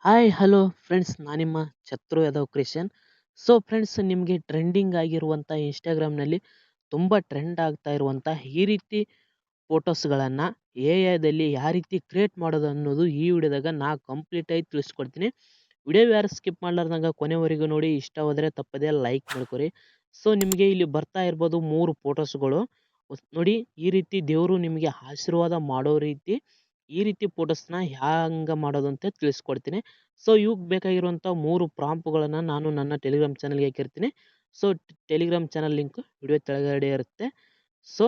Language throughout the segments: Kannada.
ಹಾಯ್ ಹಲೋ ಫ್ರೆಂಡ್ಸ್, ನಾನು ನಿಮ್ಮ ಛತ್ರು ಯಾದವ್ ಕ್ರಿಶ್ಚಿಯನ್. ಸೊ ಫ್ರೆಂಡ್ಸ್, ನಿಮಗೆ ಟ್ರೆಂಡಿಂಗ್ ಆಗಿರುವಂಥ ಇನ್ಸ್ಟಾಗ್ರಾಮ್ನಲ್ಲಿ ತುಂಬ ಟ್ರೆಂಡ್ ಆಗ್ತಾ ಇರುವಂಥ ಈ ರೀತಿ ಫೋಟೋಸ್ಗಳನ್ನು ಎ ಐದಲ್ಲಿ ಯಾವ ರೀತಿ ಕ್ರಿಯೇಟ್ ಮಾಡೋದು ಅನ್ನೋದು ಈ ವಿಡಿಯೋದಾಗ ನಾ ಕಂಪ್ಲೀಟಾಗಿ ತಿಳಿಸ್ಕೊಡ್ತೀನಿ. ವಿಡಿಯೋ ಯಾರು ಸ್ಕಿಪ್ ಮಾಡ್ಲಾರ್ದಂಗೆ ಕೊನೆವರೆಗೂ ನೋಡಿ. ಇಷ್ಟವಾದರೆ ತಪ್ಪದೇ ಲೈಕ್ ಮಾಡ್ಕೊರಿ. ಸೊ ನಿಮಗೆ ಇಲ್ಲಿ ಬರ್ತಾ ಇರ್ಬೋದು 3 ಫೋಟೋಸ್ಗಳು ನೋಡಿ. ಈ ರೀತಿ ದೇವರು ನಿಮಗೆ ಆಶೀರ್ವಾದ ಮಾಡೋ ರೀತಿ ಈ ರೀತಿ ಫೋಟೋಸ್ನ ಹ್ಯಾಂಗೆ ಮಾಡೋದು ಅಂತ ತಿಳಿಸ್ಕೊಡ್ತೀನಿ. ಸೊ ಇವ್ಗೆ ಬೇಕಾಗಿರುವಂಥ 3 ಪ್ರಾಂಪ್ಗಳನ್ನು ನಾನು ನನ್ನ ಟೆಲಿಗ್ರಾಮ್ ಚಾನಲ್ಗೆ ಹಾಕಿರ್ತೀನಿ. So Telegram channel link video ಕೆಳಗಡೆ ಇರುತ್ತೆ. ಸೊ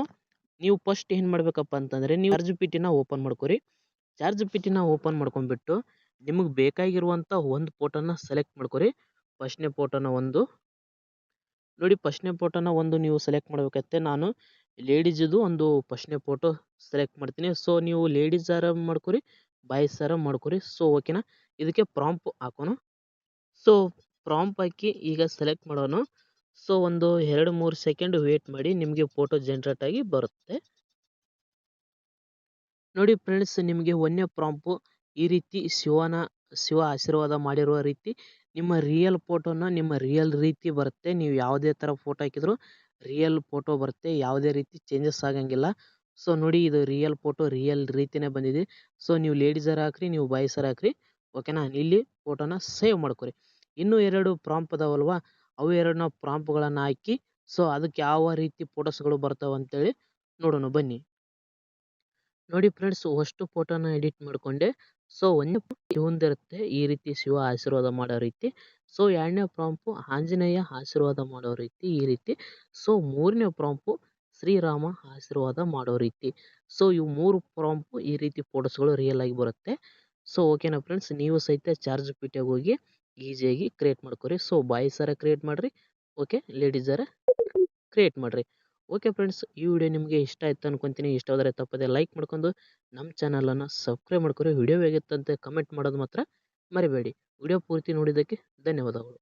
ನೀವು ಫಸ್ಟ್ ಏನು ಮಾಡಬೇಕಪ್ಪ ಅಂತಂದರೆ, ನೀವು ಚಾರ್ಜ್ ಪಿಟಿನ ಓಪನ್ ಮಾಡ್ಕೊರಿ. ಚಾರ್ಜ್ ಪಿಟಿನ ಓಪನ್ ಮಾಡ್ಕೊಂಡ್ಬಿಟ್ಟು ನಿಮಗೆ ಬೇಕಾಗಿರುವಂಥ ಒಂದು ಫೋಟೋನ ಸೆಲೆಕ್ಟ್ ಮಾಡ್ಕೊರಿ. ಫಸ್ಟ್ನೇ ಫೋಟೋನ ಒಂದು ನೋಡಿ. ಫಸ್ಟ್ನೇ ಫೋಟೋನ ಒಂದು ನೀವು ಸೆಲೆಕ್ಟ್ ಮಾಡಬೇಕತ್ತೆ. ನಾನು ಲೇಡೀಸ್ದು ಒಂದು ಫಸ್ಟ್ನೇ ಫೋಟೋ ಸೆಲೆಕ್ಟ್ ಮಾಡ್ತೀನಿ. ಸೊ ನೀವು ಲೇಡೀಸ್ ಆರ ಮಾಡ್ಕೊರಿ, ಬಾಯ್ಸ್ ಆರ ಮಾಡ್ಕೊರಿ. ಸೊ ಓಕೆನಾ. ಇದಕ್ಕೆ ಪ್ರಾಂಪ್ ಹಾಕೋಣ. ಸೊ ಪ್ರಾಂಪ್ ಹಾಕಿ ಈಗ ಸೆಲೆಕ್ಟ್ ಮಾಡೋಣ. ಸೊ ಒಂದು 2-3 ಸೆಕೆಂಡ್ ವೇಟ್ ಮಾಡಿ, ನಿಮಗೆ ಫೋಟೋ ಜನ್ರೇಟ್ ಆಗಿ ಬರುತ್ತೆ ನೋಡಿ. ಫ್ರೆಂಡ್ಸ್, ನಿಮಗೆ ಒಂದನೇ ಪ್ರಾಂಪು ಈ ರೀತಿ ಶಿವ ಆಶೀರ್ವಾದ ಮಾಡಿರುವ ರೀತಿ ನಿಮ್ಮ ರಿಯಲ್ ಫೋಟೋನ ನಿಮ್ಮ ರಿಯಲ್ ರೀತಿ ಬರುತ್ತೆ. ನೀವು ಯಾವುದೇ ಥರ ಫೋಟೋ ಹಾಕಿದ್ರು ರಿಯಲ್ ಫೋಟೋ ಬರುತ್ತೆ, ಯಾವುದೇ ರೀತಿ ಚೇಂಜಸ್ ಆಗಂಗಿಲ್ಲ. ಸೊ ನೋಡಿ, ಇದು ರಿಯಲ್ ಫೋಟೋ ರಿಯಲ್ ರೀತಿನೇ ಬಂದಿದೆ. ಸೊ ನೀವು ಲೇಡೀಸರ ಹಾಕ್ರಿ, ನೀವು ಬಾಯ್ಸರ ಹಾಕ್ರಿ. ಓಕೆನಾ. ಇಲ್ಲಿ ಫೋಟೋನ ಸೇವ್ ಮಾಡ್ಕೊರಿ. ಇನ್ನೂ 2 ಪ್ರಾಂಪ್ ಅದಾವಲ್ವಾ, ಅವು 2 ಪ್ರಾಂಪ್ಗಳನ್ನು ಹಾಕಿ ಸೊ ಅದಕ್ಕೆ ಯಾವ ರೀತಿ ಫೋಟೋಸ್ಗಳು ಬರ್ತಾವೆ ಅಂತೇಳಿ ನೋಡೋಣ ಬನ್ನಿ. ನೋಡಿ ಫ್ರೆಂಡ್ಸ್, ಅಷ್ಟು ಫೋಟೋನ ಎಡಿಟ್ ಮಾಡಿಕೊಂಡೆ. ಸೊ ಒಂದಿರುತ್ತೆ ಈ ರೀತಿ ಶಿವ ಆಶೀರ್ವಾದ ಮಾಡೋ ರೀತಿ. ಸೊ 2ನೇ ಪ್ರಾಂಪು ಆಂಜನೇಯ ಆಶೀರ್ವಾದ ಮಾಡೋ ರೀತಿ ಈ ರೀತಿ. ಸೊ 3ನೇ ಪ್ರಾಂಪು ಶ್ರೀರಾಮ ಆಶೀರ್ವಾದ ಮಾಡೋ ರೀತಿ. ಸೊ ಇವು 3 ಪ್ರಾಂಪು ಈ ರೀತಿ ಫೋಟೋಸ್ಗಳು ರಿಯಲ್ ಆಗಿ ಬರುತ್ತೆ. ಸೊ ಓಕೆನಾ ಫ್ರೆಂಡ್ಸ್, ನೀವು ಸಹಿತ ಚಾರ್ಜ್ ಪಿಟಿಯಾಗಿ ಹೋಗಿ ಈಸಿಯಾಗಿ ಕ್ರಿಯೇಟ್ ಮಾಡ್ಕೊರಿ. ಸೊ ಬಾಯ್ಸರ ಕ್ರಿಯೇಟ್ ಮಾಡಿರಿ, ಓಕೆ, ಲೇಡೀಸರ ಕ್ರಿಯೇಟ್ ಮಾಡಿರಿ. ಓಕೆ ಫ್ರೆಂಡ್ಸ್, ಈ ವಿಡಿಯೋ ನಿಮಗೆ ಇಷ್ಟ ಆಯ್ತು ಅನ್ಕೊಂತೀನಿ. ಇಷ್ಟವಾದರೆ ತಪ್ಪದೆ ಲೈಕ್ ಮಾಡ್ಕೊಂಡು ನಮ್ಮ ಚಾನಲನ್ನು ಸಬ್ಸ್ಕ್ರೈಬ್ ಮಾಡ್ಕೊರಿ. ವಿಡಿಯೋ ಹೇಗಿತ್ತಂತೆ ಕಮೆಂಟ್ ಮಾಡೋದು ಮಾತ್ರ ಮರಿಬೇಡಿ. ವಿಡಿಯೋ ಪೂರ್ತಿ ನೋಡಿದ್ದಕ್ಕೆ ಧನ್ಯವಾದಗಳು.